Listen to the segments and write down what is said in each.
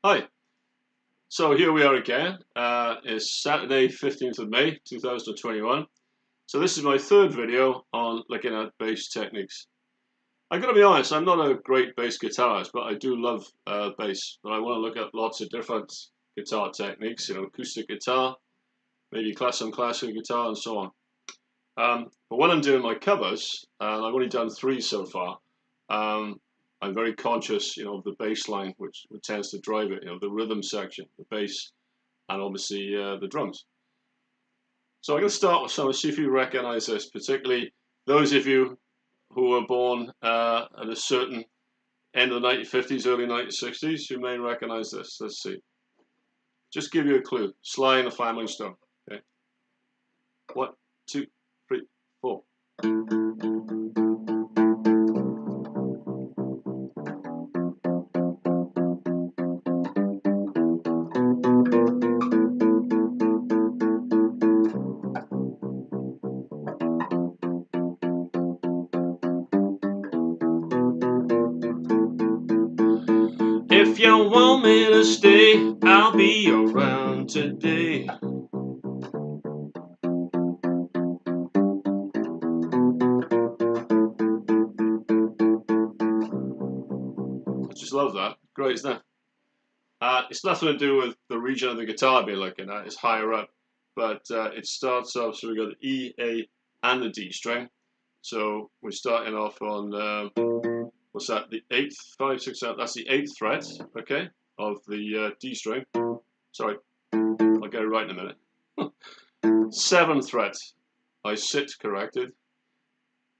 Hi, so here we are again. It's Saturday, 15th of May, 2021. So this is my third video on looking at bass techniques. I gotta be honest, I'm not a great bass guitarist, but I do love bass. But I want to look at lots of different guitar techniques, acoustic guitar, maybe some classical guitar and so on. But when I'm doing my covers, and I've only done 3 so far, I'm very conscious, of the bass line, which tends to drive it, the rhythm section, the bass, and obviously the drums. So I'm going to start with some, see if you recognize this, particularly those of you who were born at a certain end of the 1950s, early 1960s, you may recognize this. Let's see. Just give you a clue. Sly and the Family Stone. Okay. 1, 2, 3, 4. If you want me to stay, I'll be around today. I just love that. Great, isn't it? It's nothing to do with the region of the guitar I'll be looking at. It's higher up. But it starts off, so we've got the E, A, and the D string. So we're starting off on, what's that, the 8th, 5, 6, 7, that's the 8th fret, okay, of the D string. Sorry, I'll get it right in a minute. 7th fret, I sit corrected.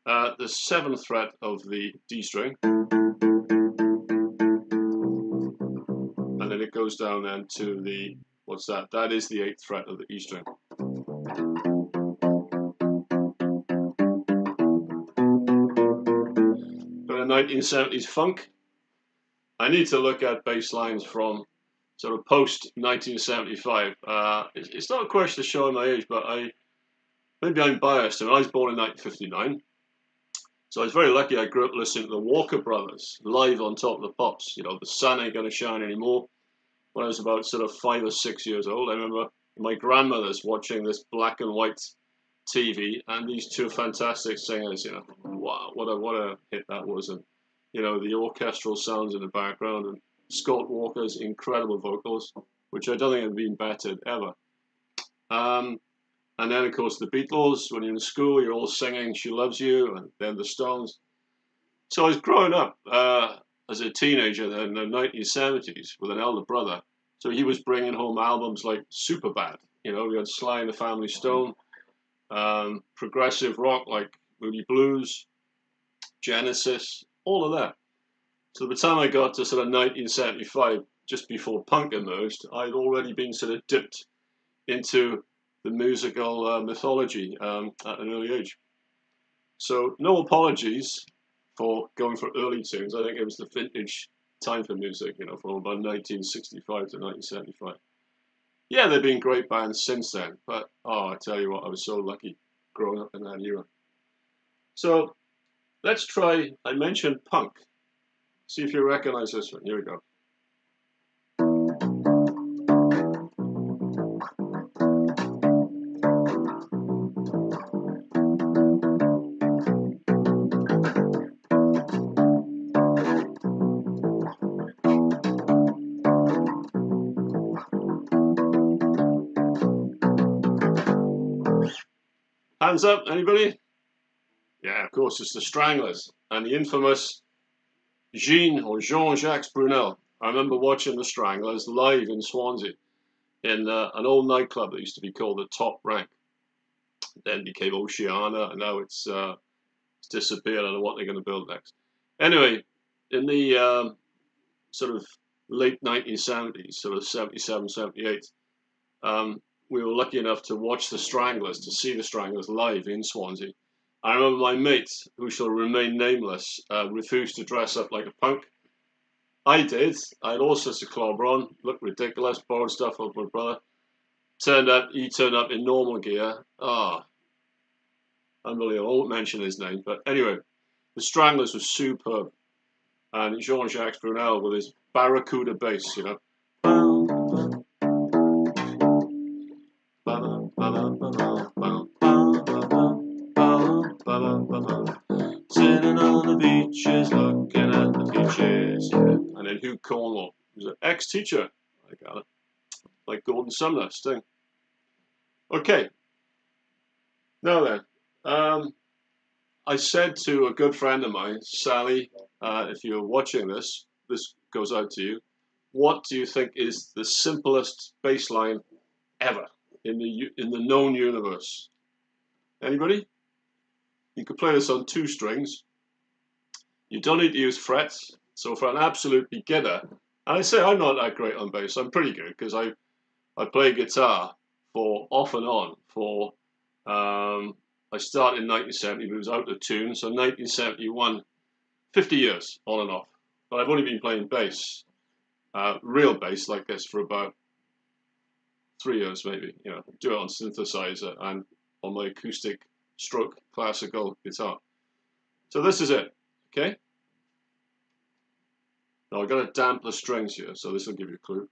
The 7th fret of the D string. And then it goes down then to the, what's that? That is the 8th fret of the E string. Got a 1970s funk. I need to look at bass lines from sort of post 1975. It's not a question of showing my age, but maybe I'm biased. I was born in 1959, so I was very lucky. I grew up listening to the Walker Brothers live on Top of the Pops. The sun ain't gonna shine anymore. When I was about sort of 5 or 6 years old, I remember my grandmother's watching this black and white TV, and these two fantastic singers. Wow, what a hit that was, and the orchestral sounds in the background, and Scott Walker's incredible vocals, which I don't think have been bettered ever. And then, of course, the Beatles. When you're in school, you're all singing "She Loves You," and then the Stones. So I was growing up as a teenager in the 1970s with an elder brother. So he was bringing home albums like Superbad. We had Sly and the Family Stone, progressive rock like Moody Blues, Genesis, all of that. So by the time I got to sort of 1975, just before punk emerged, I'd already been sort of dipped into the musical mythology at an early age. So no apologies for going for early tunes. I think it was the vintage time for music, from about 1965 to 1975. Yeah, there have been great bands since then, but I tell you what, I was so lucky growing up in that era. So let's try, I mentioned punk. See if you recognize this one. Here we go. Hands up, anybody? Yeah, of course, it's the Stranglers and the infamous Jean-Jacques Brunel. I remember watching the Stranglers live in Swansea in an old nightclub that used to be called the Top Rank. Then became Oceana, and now it's disappeared. I don't know what they're going to build next. Anyway, in the sort of late 1970s, sort of 77, 78, we were lucky enough to watch the Stranglers, to see the Stranglers live in Swansea. I remember my mate, who shall remain nameless, refused to dress up like a punk. I did. I had all sorts of clobber on, looked ridiculous, borrowed stuff off my brother. He turned up in normal gear. Unbelievable. I won't mention his name, but anyway, the Stranglers was superb. And Jean-Jacques Brunel with his Barracuda bass, teachers looking at the teachers. Yeah. And then Hugh Cornwall, who's an ex-teacher. I got it. Like Gordon Sumner, Sting. Okay. Now then, I said to a good friend of mine, Sally, if you're watching this, this goes out to you. What do you think is the simplest bass line ever in the known universe? Anybody? You could play this on 2 strings. You don't need to use frets. So for an absolute beginner, and I say I'm not that great on bass. I'm pretty good because I play guitar for off and on for. I started in 1970, but it was out of tune. So 1971, 50 years on and off. But I've only been playing bass, real bass like this, for about 3 years maybe. You know, do it on synthesizer and on my acoustic stroke classical guitar. So this is it, okay? Now I've got to damp the strings here, so this will give you a clue.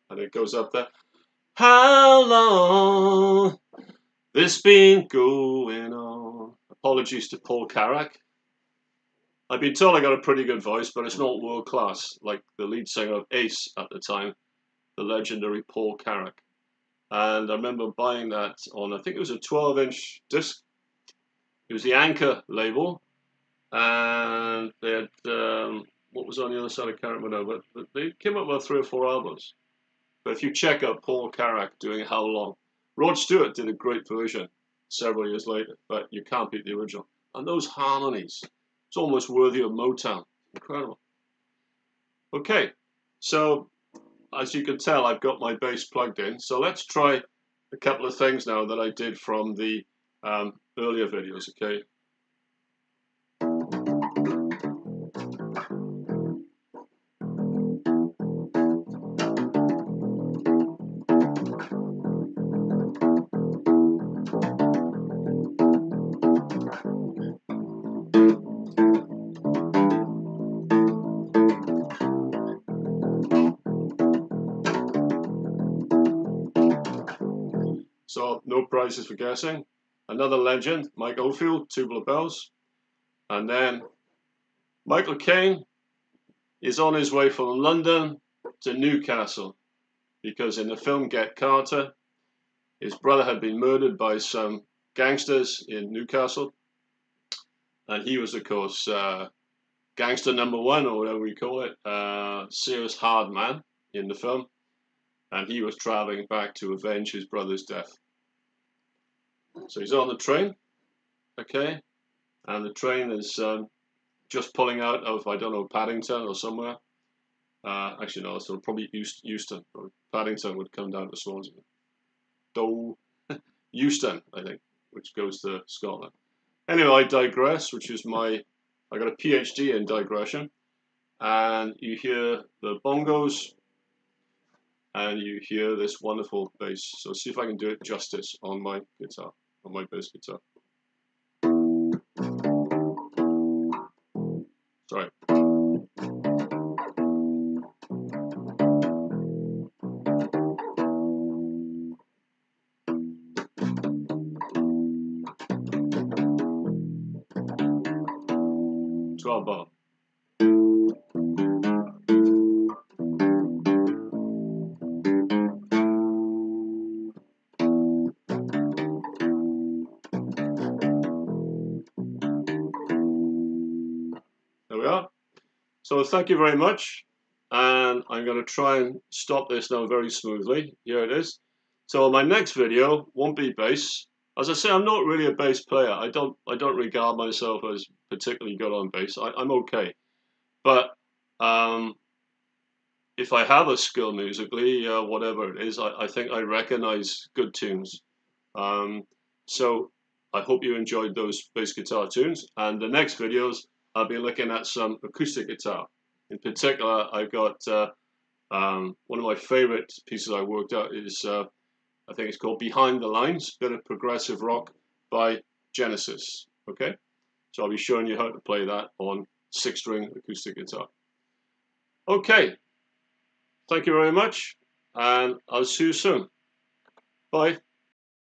And it goes up there. How long this been going on? Apologies to Paul Carrack. I've been told I got a pretty good voice, but it's not world class, like the lead singer of Ace at the time, the legendary Paul Carrack. And I remember buying that on, I think it was a 12-inch disc. It was the Anchor label, and they had, what was on the other side of Carrack? But they came up with 3 or 4 albums. But if you check out Paul Carrack doing How Long, Rod Stewart did a great version several years later, but you can't beat the original. And those harmonies, it's almost worthy of Motown. Incredible. Okay, so as you can tell, I've got my bass plugged in. So let's try a couple of things now that I did from the earlier videos, okay? So no prizes for guessing. Another legend, Mike Oldfield, Tubular Bells. And then Michael Caine is on his way from London to Newcastle because in the film Get Carter, his brother had been murdered by some gangsters in Newcastle. And he was, of course, gangster number 1, or whatever we call it, serious hard man in the film. And he was traveling back to avenge his brother's death. So he's on the train, okay, and the train is just pulling out of, I don't know, Paddington or somewhere. Actually, no, it's probably Euston. Paddington would come down to Swansea. Euston, I think, which goes to Scotland. Anyway, I digress, which is I got a PhD in digression. And you hear the bongos, and you hear this wonderful bass. So see if I can do it justice on my guitar, on my bass guitar. Sorry. Bar. There we are. So thank you very much, and I'm going to try and stop this now very smoothly. Here it is. So my next video won't be bass. As I say, I'm not really a bass player. I don't regard myself as particularly good on bass. I'm okay, but if I have a skill musically, whatever it is, I think I recognize good tunes. So I hope you enjoyed those bass guitar tunes, and the next videos I'll be looking at some acoustic guitar. In particular, I've got one of my favorite pieces I worked out is I think it's called Behind the Lines, bit of progressive rock by Genesis. Okay, So I'll be showing you how to play that on 6-string acoustic guitar. Okay, thank you very much, and I'll see you soon. Bye.